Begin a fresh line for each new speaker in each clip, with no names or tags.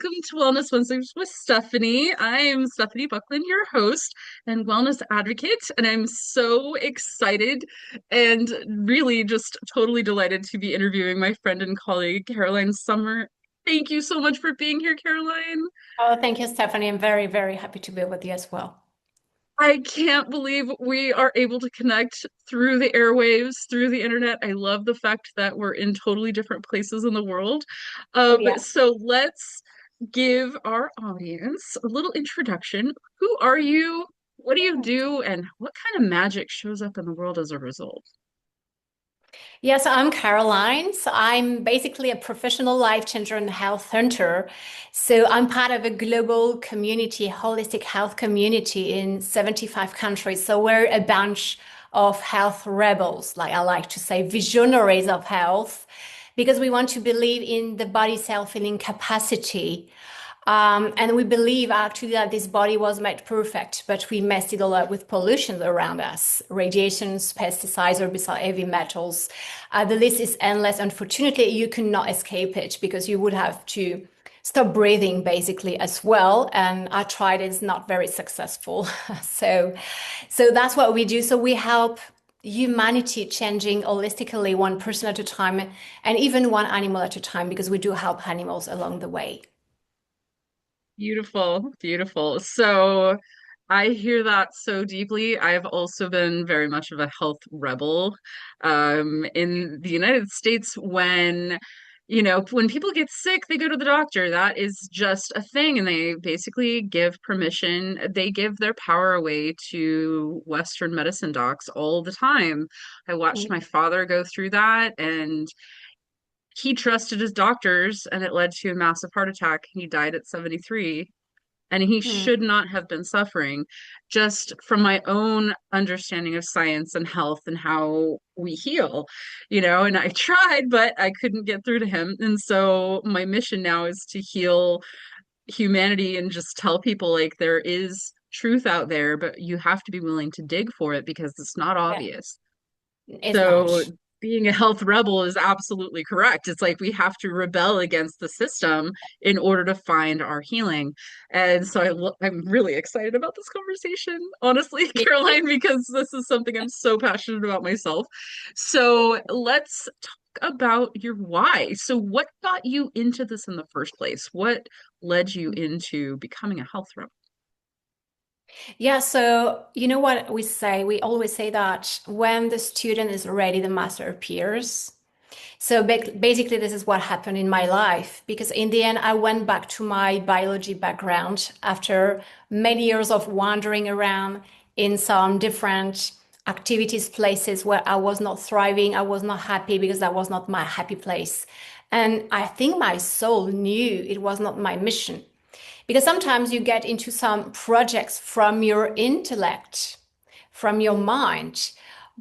welcome to Wellness Wednesdays with Stephanie. I'm Stephanie Bucklin, your host and wellness advocate, and I'm so excited and really just totally delighted to be interviewing my friend and colleague, Caroline Sommer. Thank you so much for being here, Caroline.
Oh, thank you, Stephanie. I'm very, very happy to be with you as well.
I can't believe we are able to connect through the airwaves, through the internet. I love the fact that we're in totally different places in the world.
Oh, yeah.
So let's give our audience a little introduction. Who are you? What do you do? And what kind of magic shows up in the world as a result?
Yes, I'm Caroline. So I'm basically a professional life changer and health hunter. So I'm part of a global community, holistic health community in 75 countries. So we're a bunch of health rebels, like I like to say, visionaries of health, because we want to believe in the body self-healing capacity. And we believe actually that this body was made perfect, but we messed it all up with pollution around us, radiations, pesticides, herbicides, heavy metals. The list is endless. Unfortunately, you cannot escape it because you would have to stop breathing basically as well. And I tried, it's not very successful. So, so that's what we do. So we help humanity changing holistically, one person at a time, and even one animal at a time, because we do help animals along the way.
Beautiful, beautiful. So I hear that so deeply. I've also been very much of a health rebel. In the United States, when people get sick, they go to the doctor. That is just a thing, and they basically give permission. They give their power away to Western medicine docs all the time. I watched my father go through that, and he trusted his doctors, and it led to a massive heart attack. He died at 73 and he
Mhm.
should not have been suffering. Just from my own understanding of science and health and how we heal, and I tried, but I couldn't get through to him. And so my mission now is to heal humanity and just tell people like there is truth out there, but you have to be willing to dig for it because it's not
Yeah,
obvious.
it's
So
not.
being a health rebel is absolutely correct. It's like we have to rebel against the system in order to find our healing. And so I'm really excited about this conversation, honestly,
Me too.
Caroline, because this is something I'm so passionate about myself. So let's talk about your why. So what got you into this in the first place? What led you into becoming a health rebel?
Yeah, so you know what we say? We always say that when the student is ready, the master appears. So basically, this is what happened in my life because in the end, I went back to my biology background after many years of wandering around in some different activities, places where I was not thriving, I was not happy because that was not my happy place. And I think my soul knew it was not my mission. Because sometimes you get into some projects from your intellect, from your mind,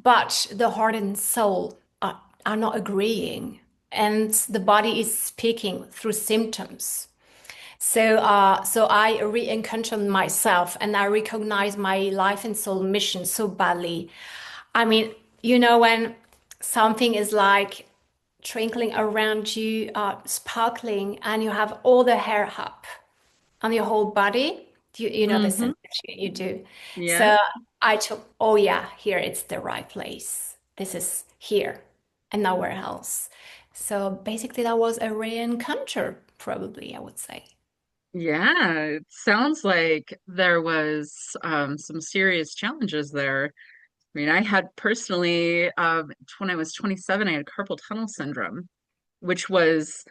but the heart and soul are not agreeing. And the body is speaking through symptoms. So I re-encountered myself and I recognize my life and soul mission so badly. I mean, when something is like twinkling around you, sparkling, and you have all the hair up on your whole body. You know the
Hmm.
sensation you do.
Yeah.
So I took, oh yeah, here it's the right place. This is here and nowhere else. So basically, that was a rare encounter, probably, I would say.
Yeah, it sounds like there was some serious challenges there. I mean, I had personally, when I was 27, I had carpal tunnel syndrome, which was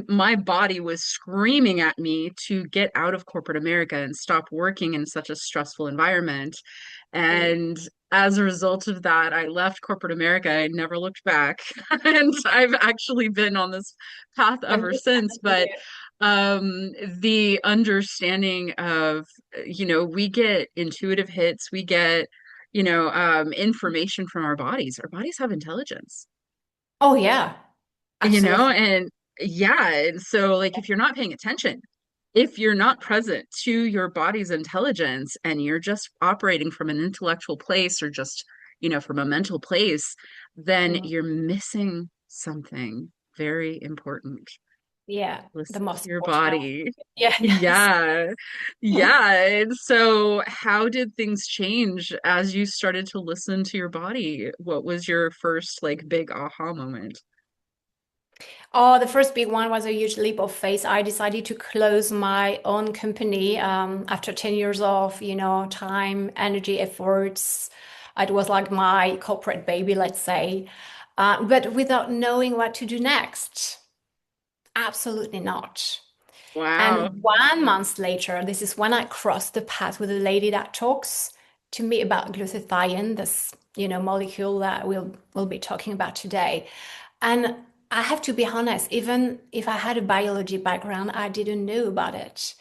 my body was screaming at me to get out of corporate America and stop working in such a stressful environment.
Oh,
And as a result of that, I left corporate America. I never looked back. And I've actually been on this path ever since. But the understanding of, we get intuitive hits, we get, information from our bodies. Our bodies have intelligence,
oh yeah, absolutely.
and yeah. And so, like, if you're not paying attention, if you're not present to your body's intelligence and you're just operating from an intellectual place or just, from a mental place, then
Mm.
you're missing something very important.
Yeah, the
Listen to
most
your
important.
body.
Yeah, yes.
Yeah. Yeah. And so how did things change as you started to listen to your body? What was your first like big aha moment?
Oh, the first big one was a huge leap of faith. I decided to close my own company after 10 years of, time, energy, efforts. It was like my corporate baby, let's say, but without knowing what to do next. Absolutely not.
Wow.
And 1 month later, this is when I crossed the path with a lady that talks to me about glutathione, this, molecule that we'll be talking about today. And I have to be honest, even if I had a biology background, I didn't know about it.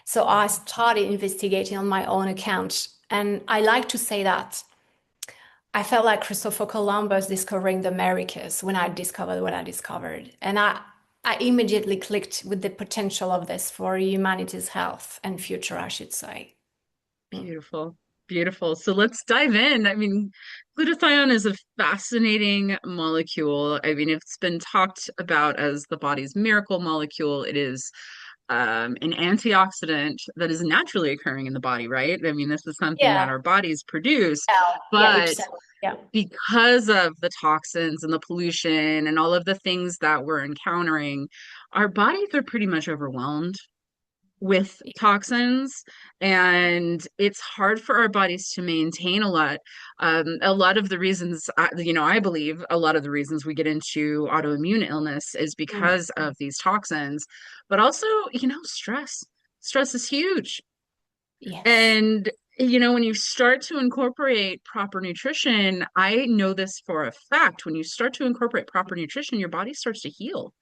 So I started investigating on my own account. And I like to say that I felt like Christopher Columbus discovering the Americas when I discovered what I discovered. And I immediately clicked with the potential of this for humanity's health and future, I should say. Mm.
Beautiful. Beautiful. So let's dive in. I mean, glutathione is a fascinating molecule. I mean, it's been talked about as the body's miracle molecule. It is an antioxidant that is naturally occurring in the body, right? I mean, this is something that
Yeah.
our bodies produce,
Yeah, each
but
cell. Yeah.
because of the toxins and the pollution and all of the things that we're encountering, our bodies are pretty much overwhelmed with toxins, and it's hard for our bodies to maintain a lot of the reasons I believe a lot of the reasons we get into autoimmune illness is
Mm.
because of these toxins, but also stress is huge.
Yes.
And when you start to incorporate proper nutrition, I know this for a fact, when you start to incorporate proper nutrition, your body starts to heal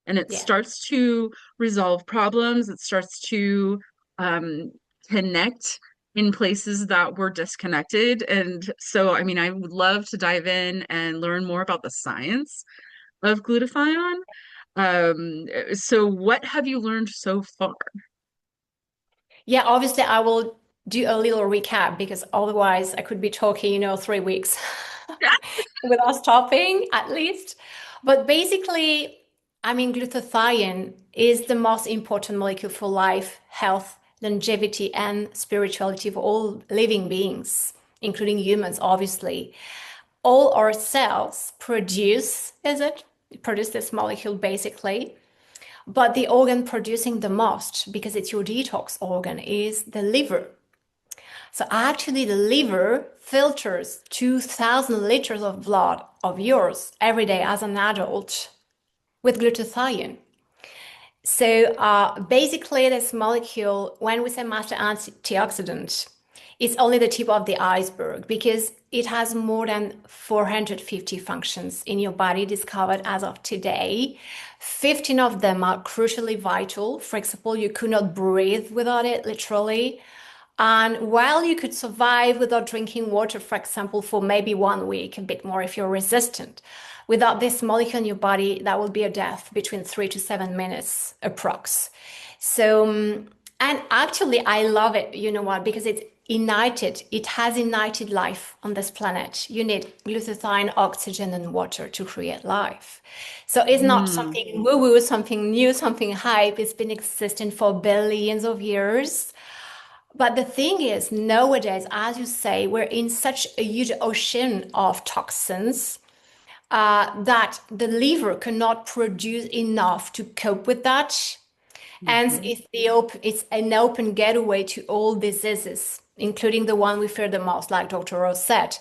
and it
Yeah.
starts to resolve problems. It starts to um, connect in places that were disconnected. And so, I mean, I would love to dive in and learn more about the science of glutathione. So what have you learned so far?
Yeah, obviously I will do a little recap because otherwise I could be talking, 3 weeks without stopping at least. But basically, I mean, glutathione is the most important molecule for life, health, longevity, and spirituality for all living beings, including humans, obviously. All our cells produce this molecule basically. But the organ producing the most, because it's your detox organ, is the liver. So actually, the liver filters 2,000 liters of blood of yours every day as an adult with glutathione. So basically, this molecule, when we say master antioxidant, it's only the tip of the iceberg because it has more than 450 functions in your body discovered as of today. 15 of them are crucially vital. For example, you could not breathe without it, literally. And while you could survive without drinking water, for example, for maybe 1 week, a bit more if you're resistant, without this molecule in your body, that will be a death between 3 to 7 minutes approx. So, and actually, I love it. You know what? Because it's ignited, it has ignited life on this planet. You need glutathione, oxygen, and water to create life. So it's not
Mm,
something woo woo, something new, something hype. It's been existing for billions of years. But the thing is, nowadays, as you say, we're in such a huge ocean of toxins that the liver cannot produce enough to cope with that. And
mhm.
it's an open gateway to all diseases, including the one we fear the most, like Dr. Rose said.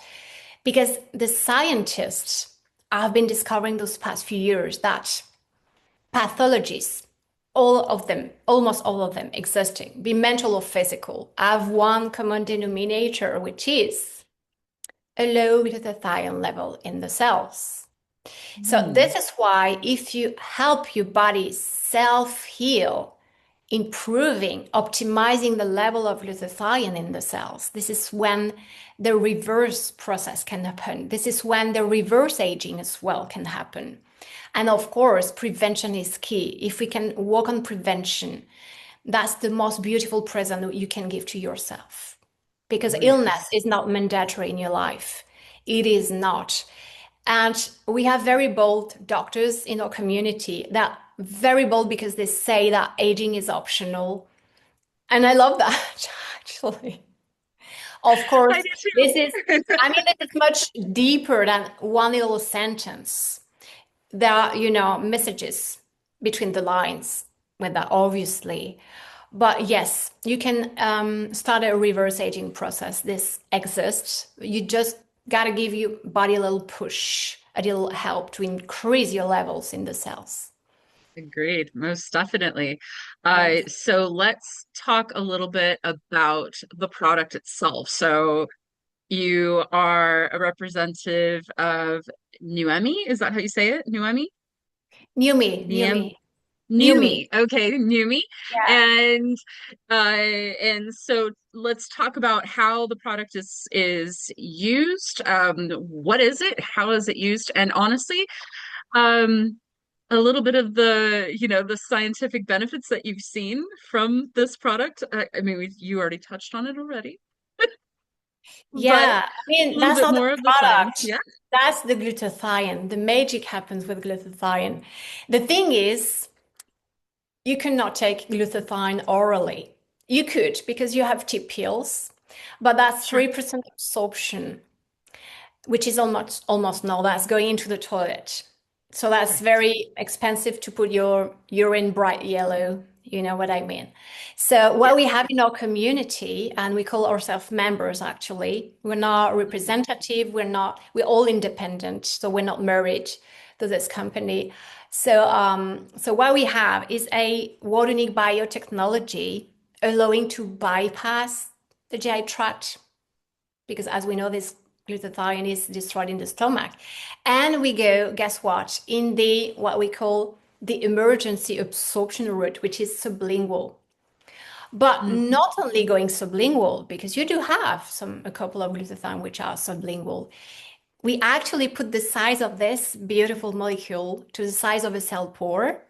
Because the scientists have been discovering those past few years that pathologies, all of them, almost all of them existing, be mental or physical, have one common denominator, which is a low glutathione level in the cells. So
Mm.
this is why if you help your body self-heal, improving, optimizing the level of glutathione in the cells, this is when the reverse process can happen. This is when the reverse aging as well can happen. And of course, prevention is key. If we can work on prevention, that's the most beautiful present you can give to yourself. Because
Oh,
illness
yes.
is not mandatory in your life. It is not. And we have very bold doctors in our community that very bold because they say that aging is optional. And I love that, actually. Of
I
course,
do
this is,
too.
I mean, this is much deeper than one little sentence. There are, messages between the lines with that, obviously. But yes, you can start a reverse aging process. This exists. You just got to give your body a little push, a little help to increase your levels in the cells.
Agreed, most definitely.
Yes.
So let's talk a little bit about the product itself. So you are a representative of Nuemi, is that how you say it? Nuemi?
New me, new
Niem
me, new me.
Numi. Okay, Numi.
Yeah.
And so let's talk about how the product is used. What is it? How is it used? And honestly, um, a little bit of the scientific benefits that you've seen from this product. I mean, you already touched on it already, but
Yeah, I
a
mean,
little
that's
bit
not the
more of the science.
product.
Yeah,
That's the glutathione. The magic happens with glutathione. The thing is, you cannot take glutathione orally. You could because you have T pills, but that's
sure.
3% absorption, which is almost null. That's going into the toilet. So that's
Right.
very expensive to put your urine bright yellow. You know what I mean? So what we
Yes.
have in our community, and we call ourselves members actually, we're not
Mhm.
representative, we're all independent, so we're not married to this company. So what we have is a world unique biotechnology allowing to bypass the GI tract because as we know, this glutathione is destroyed in the stomach. And we go, guess what, in the what we call the emergency absorption route, which is sublingual. But
Mhm.
not only going sublingual, because you do have a couple of glutathione which are sublingual. We actually put the size of this beautiful molecule to the size of a cell pore,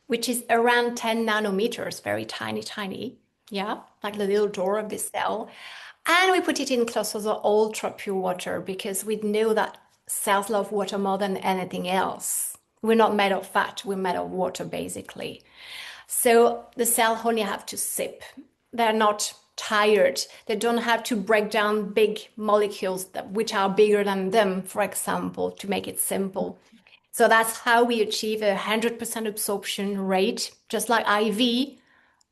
which is around 10 nanometers, very tiny, tiny. Yeah, like the little door of this cell. And we put it in close to the ultra pure water because we know that cells love water more than anything else. We're not made of fat, we're made of water basically. So the cell only have to sip. They're not tired. They don't have to break down big molecules which are bigger than them, for example, to make it simple. So that's how we achieve 100% absorption rate, just like IV,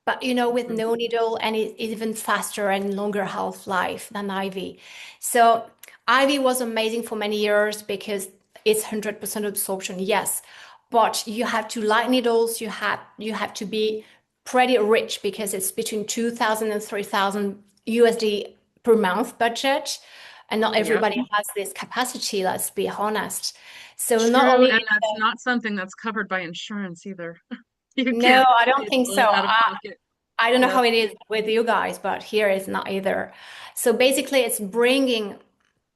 but with
Mhm.
no needle and it's even faster and longer half-life than IV. So IV was amazing for many years because it's 100% absorption, yes, but you have to light needles, you have to be pretty rich because it's between 2,000 and 3,000 USD per month budget, and not
Yep.
everybody has this capacity, let's be honest. So not
True,
only
and that's not something that's covered by insurance either. You
no,
can't
I don't
pay
think so.
full out of pocket.
I don't know
Yep.
how it is with you guys, but here it's not either. So basically, it's bringing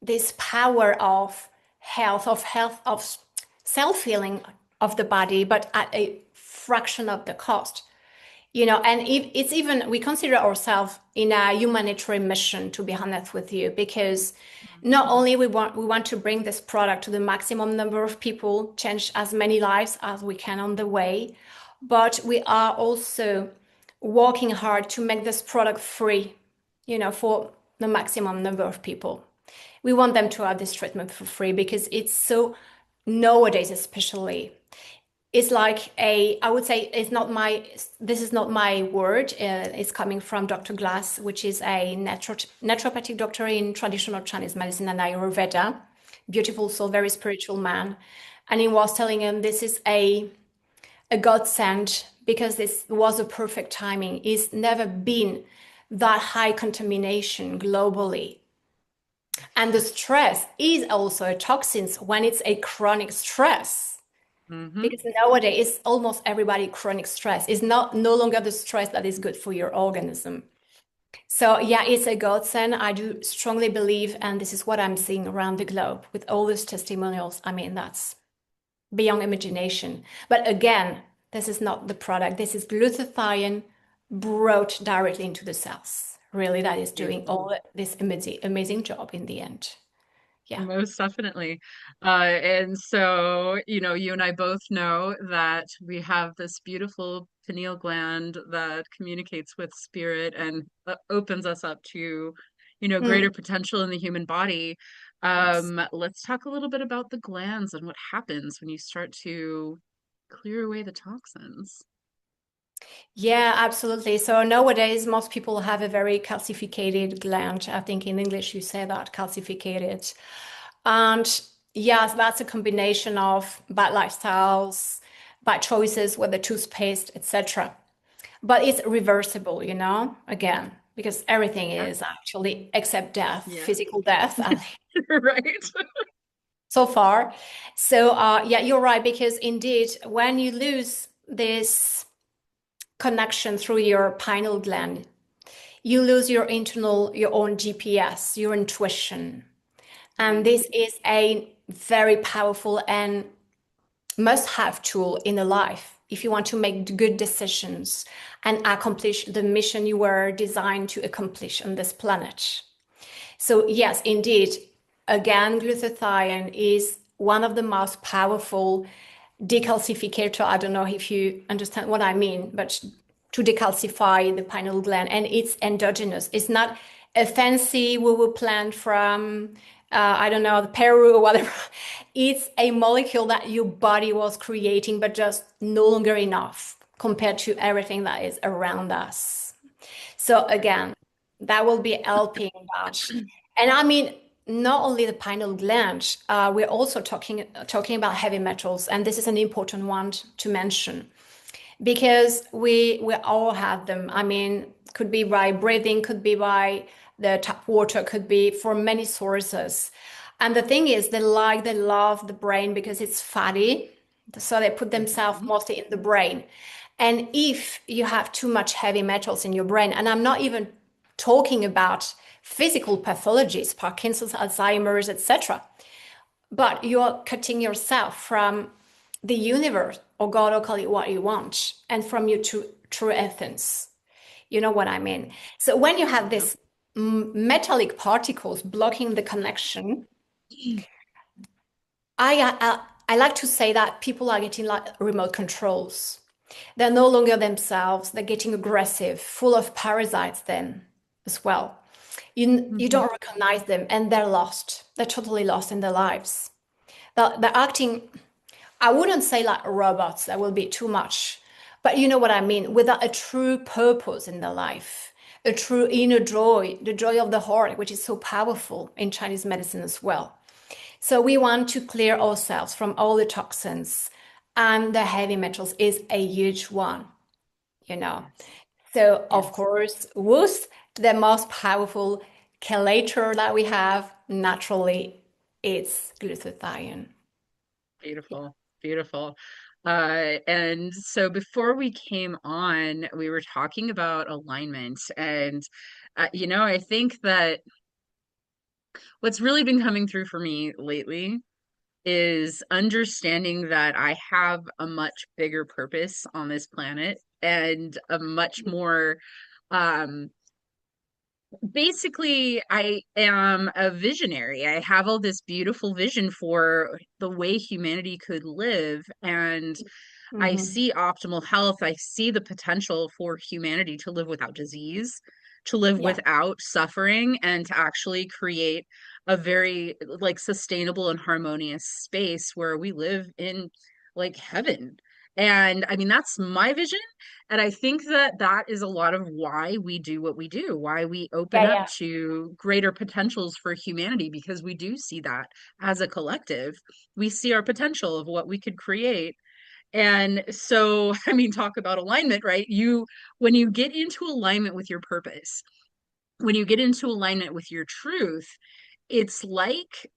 this power of health, of self-healing of the body, but at a fraction of the cost. And it's even, we consider ourselves in a humanitarian mission, to be honest with you, because not only we want to bring this product to the maximum number of people, change as many lives as we can on the way, but we are also working hard to make this product free, for the maximum number of people. We want them to have this treatment for free because it's so nowadays, especially it's like I would say this is not my word. It's coming from Dr. Glass, which is a naturopathic doctor in traditional Chinese medicine and Ayurveda. Beautiful soul, very spiritual man. And he was telling him this is a godsend because this was a perfect timing. It's never been that high contamination globally. And the stress is also a toxins when it's a chronic stress.
Hmm.
Because nowadays, it's almost everybody chronic stress. It's not no longer the stress that is good for your organism. So yeah, it's a godsend. I do strongly believe, and this is what I'm seeing around the globe with all these testimonials. I mean, that's beyond imagination. But again, this is not the product. This is glutathione brought directly into the cells. Really, that is doing
Beautiful.
all this amazing job in the end. Yeah.
Most definitely. And so, you and I both know that we have this beautiful pineal gland that communicates with spirit and opens us up to, greater
Mm,
potential in the human body.
yes.
Let's talk a little bit about the glands and what happens when you start to clear away the toxins.
Yeah, absolutely. So nowadays, most people have a very calcificated gland. I think in English you say that calcificated. And yes, that's a combination of bad lifestyles, bad choices with the toothpaste, etc. But it's reversible, again, because everything
Yeah.
is actually except death,
Yeah.
physical death,
Right.
so far. So yeah, you're right, because indeed, when you lose this connection through your pineal gland, you lose your own GPS, your intuition. And
Mm,
this is a very powerful and must-have tool in a life if you want to make good decisions and accomplish the mission you were designed to accomplish on this planet. So yes, indeed, again, glutathione is one of the most powerful decalcificator. I don't know if you understand what I mean, but to decalcify the pineal gland, and it's endogenous. It's not a fancy woo-woo plant from I don't know, Peru or whatever. It's a molecule that your body was creating, but just no longer enough compared to everything that is around us. So
right.
again, that will be helping that. And I mean, not only the pineal gland, we're also talking about heavy metals, and this is an important one to mention because we all have them. I mean, could be by breathing, could be by the tap water, could be from many sources. And the thing is, they love the brain because it's fatty, so they put themselves
Mhm.
mostly in the brain. And if you have too much heavy metals in your brain, and I'm not even talking about physical pathologies, Parkinson's, Alzheimer's, etc., but you're cutting yourself from the universe, or God, or call it what you want, and from your true essence. You know what I mean? So when you have
Yep.
this metallic particles blocking the connection, I like to say that people are getting like remote controls. They're no longer themselves. They're getting aggressive, full of parasites then as well. You
Mhm.
don't recognize them, and they're lost. They're totally lost in their lives. They're acting, I wouldn't say like robots, that will be too much. But you know what I mean, without a true purpose in their life, a true inner joy, the joy of the heart, which is so powerful in Chinese medicine as well. So we want to clear ourselves from all the toxins, and the heavy metals is a huge one, you know.
Yes.
So of
Yes.
course, with the most powerful chelator that we have naturally, it's glutathione.
Beautiful. Beautiful. And so before we came on, we were talking about alignment. And, I think that what's really been coming through for me lately is understanding that I have a much bigger purpose on this planet and a much more um basically, I am a visionary. I have all this beautiful vision for the way humanity could live, and I
Mhm.
see optimal health. I see the potential for humanity to live without disease, to live
Yeah.
without suffering, and to actually create a very like sustainable and harmonious space where we live in like heaven. And I mean, that's my vision. And I think that that is a lot of why we do what we do, why we open
Yeah,
up
yeah.
to greater potentials for humanity, because we do see that as a collective. We see our potential of what we could create. And so, I mean, talk about alignment, right? When you get into alignment with your purpose, when you get into alignment with your truth, it's like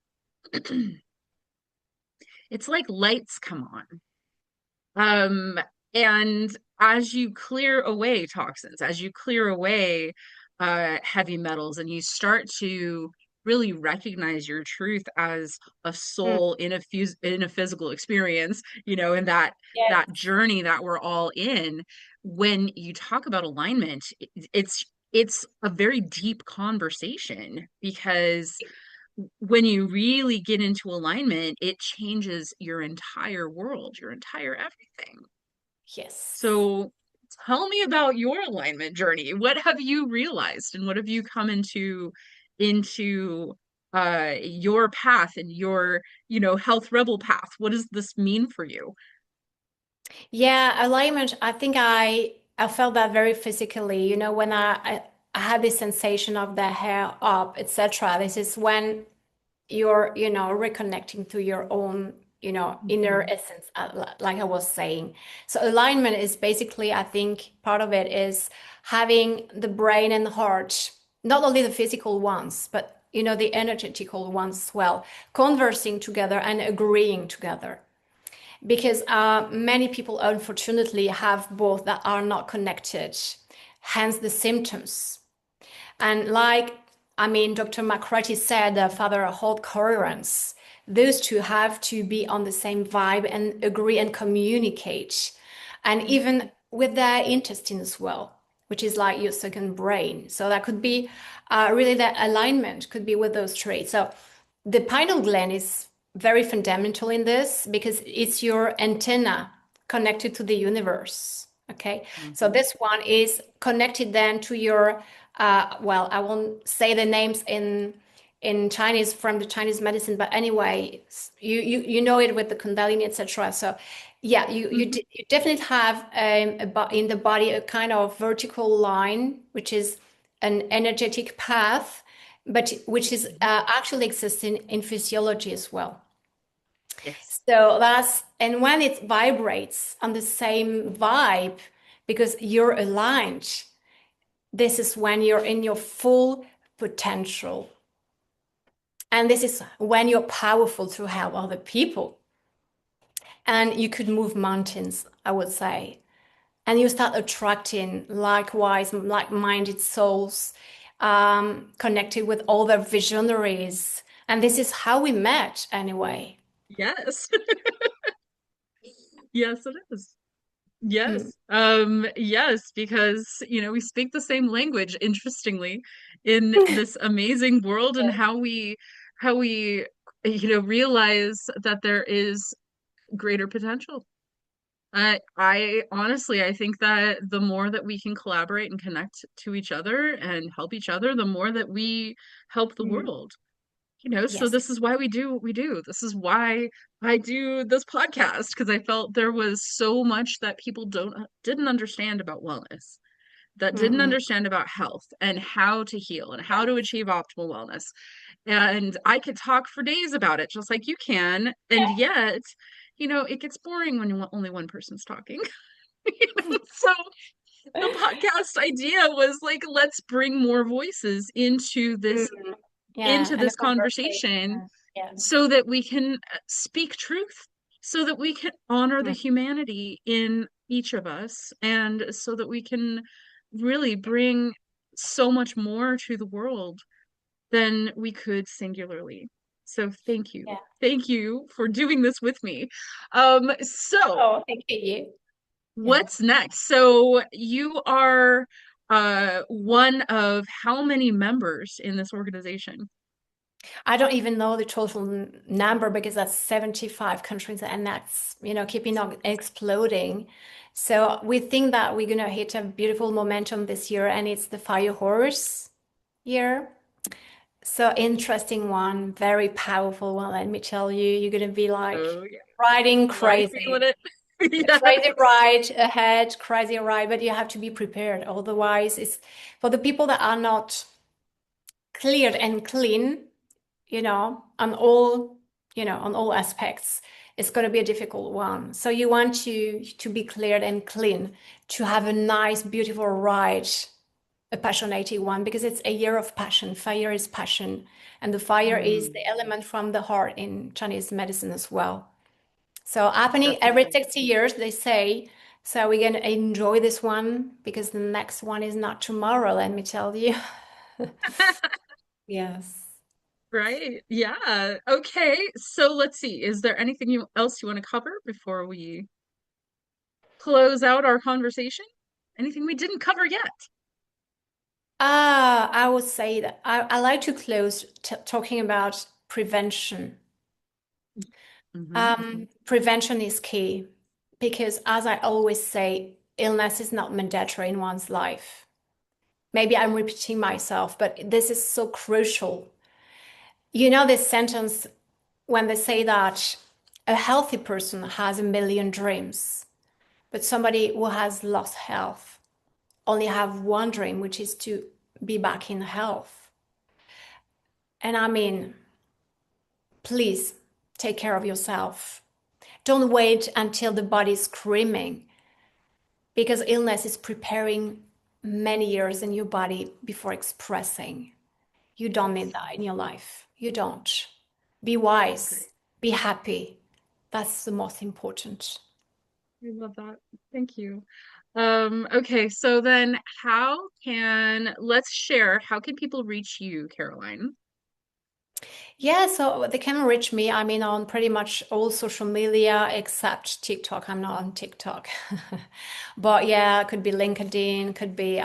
it's like lights come on. Um, and as you clear away toxins, as you clear away heavy metals, and you start to really recognize your truth as a
Mm.
soul in a physical experience, in that
Yes.
journey that we're all in, when you talk about alignment, it's a very deep conversation because when you really get into alignment, it changes your entire world, your entire everything.
Yes.
So tell me about your alignment journey. What have you realized and what have you come into your path and your, health rebel path? What does this mean for you?
Yeah, alignment, I think I felt that very physically, when I had this sensation of the hair up, etc. This is when you're, reconnecting to your own, inner
Mhm.
essence, like I was saying. So alignment is basically, I think part of it is having the brain and the heart, not only the physical ones, but the energetical ones as well, conversing together and agreeing together. Because many people, unfortunately, have both that are not connected, hence the symptoms. And Dr. McCarthy said, Father hold coherence. Those two have to be on the same vibe and agree and communicate. And even with their intestine as well, which is like your second brain. So that could be really that alignment could be with those traits. So the pineal gland is very fundamental in this because it's your antenna connected to the universe. Okay, so
Mhm.
this one is connected then to your well, I won't say the names in Chinese from the Chinese medicine, but anyway, you know it with the Kundalini, etc. So yeah,
Mhm.
you definitely have in the body a kind of vertical line, which is an energetic path, but which is
Mhm.
actually existing in physiology as well.
Yes.
So that's, and when it vibrates on the same vibe, because you're aligned, this is when you're in your full potential. And this is when you're powerful to help other people. And you could move mountains, I would say. And you start attracting likewise like-minded souls, connected with all their visionaries. And this is how we met anyway.
Yes. Yes, it is.
Mm.
Yes. Yes, because, we speak the same language, interestingly, in this amazing world and how we, realize that there is greater potential. I honestly, I think that the more that we can collaborate and connect to each other and help each other, the more that we help the
Mm.
world. So
Yes.
this is why we do what we do. This is why I do this podcast because I felt there was so much that people don't didn't understand about wellness, that didn't
Mm-mm.
understand about health and how to heal and how to
Yes.
achieve optimal wellness. And I could talk for days about it, just like you can. And yet, it gets boring when only one person's talking. So the podcast idea was like, let's bring more voices
Mm. Yeah,
into
and a
this conversation
conversation. Yeah.
so that we can speak truth, so that we can honor the
Mm.
humanity in each of us, and so that we can really bring so much more to the world than we could singularly. So thank you.
Yeah.
Thank you for doing this with me. So
Oh, thank you. Yeah.
what's next? So you are one of how many members in this organization?
I don't even know the total number because that's 75 countries and that's, keeping on exploding. So we think that we're gonna hit a beautiful momentum this year and it's the Fire Horse year. So interesting one, very powerful one, let me tell you. You're gonna be like
Oh yeah.
riding
Am I feeling
crazy.
it?
A crazy
Yes.
ride ahead, crazy ride, but you have to be prepared. Otherwise, it's for the people that are not cleared and clean, on all aspects, it's going to be a difficult one. So you want to be cleared and clean, to have a nice, beautiful ride, a passionate one, because it's a year of passion. Fire is passion, and the fire is
Mm,
the element from the heart in Chinese medicine as well. So happening every
definitely.
60 years, they say. So we're going to enjoy this one because the next one is not tomorrow, let me tell you. Yes.
Right. Yeah. Okay. So let's see. Is there anything else you want to cover before we close out our conversation? Anything we didn't cover yet?
I would say that I like to close t talking about prevention.
Hmm.
Prevention is key because, as I always say, illness is not mandatory in one's life. Maybe I'm repeating myself, but this is so crucial. You know, this sentence when they say that a healthy person has a million dreams, but somebody who has lost health only have one dream, which is to be back in health. And I mean, please take care of yourself. Don't wait until the body's screaming because illness is preparing many years in your body before expressing. You don't need
Yes.
that in your life. You don't. Be
Great.
wise, be happy. That's the most important.
I love that. Thank you. Okay, so then let's share, how can people reach you, Caroline?
Yeah, so they can reach me. I mean, on pretty much all social media except TikTok. I'm not on TikTok. But yeah, it could be LinkedIn, could be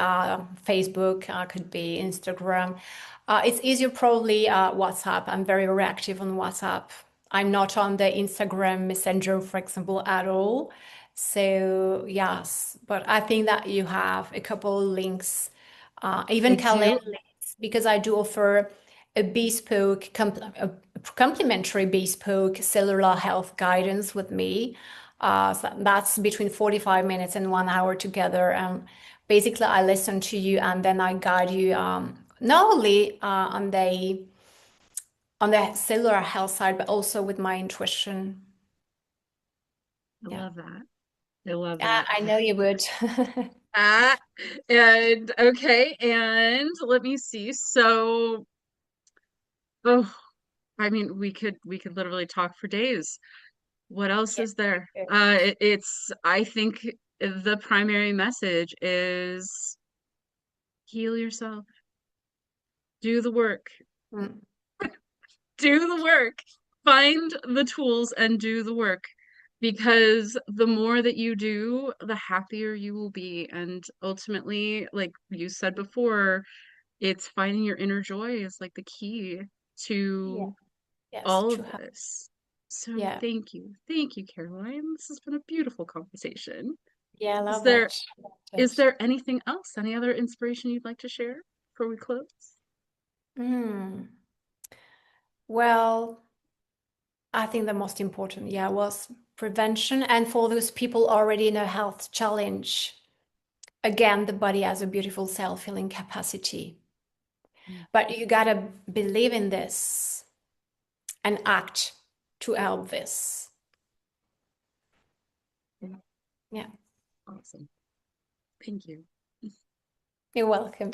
Facebook, could be Instagram. It's easier probably WhatsApp. I'm very reactive on WhatsApp. I'm not on the Instagram Messenger, for example, at all. So yes, but I think that you have a couple links,
I
even Calendly
do.
because I do offer a a complimentary bespoke cellular health guidance with me. So that's between 45 minutes and 1 hour together. And basically, I listen to you and then I guide you not only on the cellular health side, but also with my intuition.
I
Yeah,
love that. I love
yeah,
that.
I know you would.
Ah, and okay, and let me see. So, oh, I mean, we could literally talk for days. What else
Yeah.
is there? I think the primary message is heal yourself, do the work,
Mm.
do the work, find the tools and do the work. Because the more that you do, the happier you will be. And ultimately, like you said before, it's finding your inner joy is like the key
Yeah.
to
Yes,
all
true.
of this. So
Yeah.
thank you. Thank you, Caroline. This has been a beautiful conversation.
Yeah, I
Is
love
there
it. Loved
is
it.
there anything else? Any other inspiration you'd like to share before we close?
Mm. Well, I think the most important, yeah, was prevention. And for those people already in a health challenge, again, the body has a beautiful self-healing capacity.
Mm.
But you gotta believe in this and act to help this.
Yeah,
Yeah,
awesome. Thank you.
you're welcome.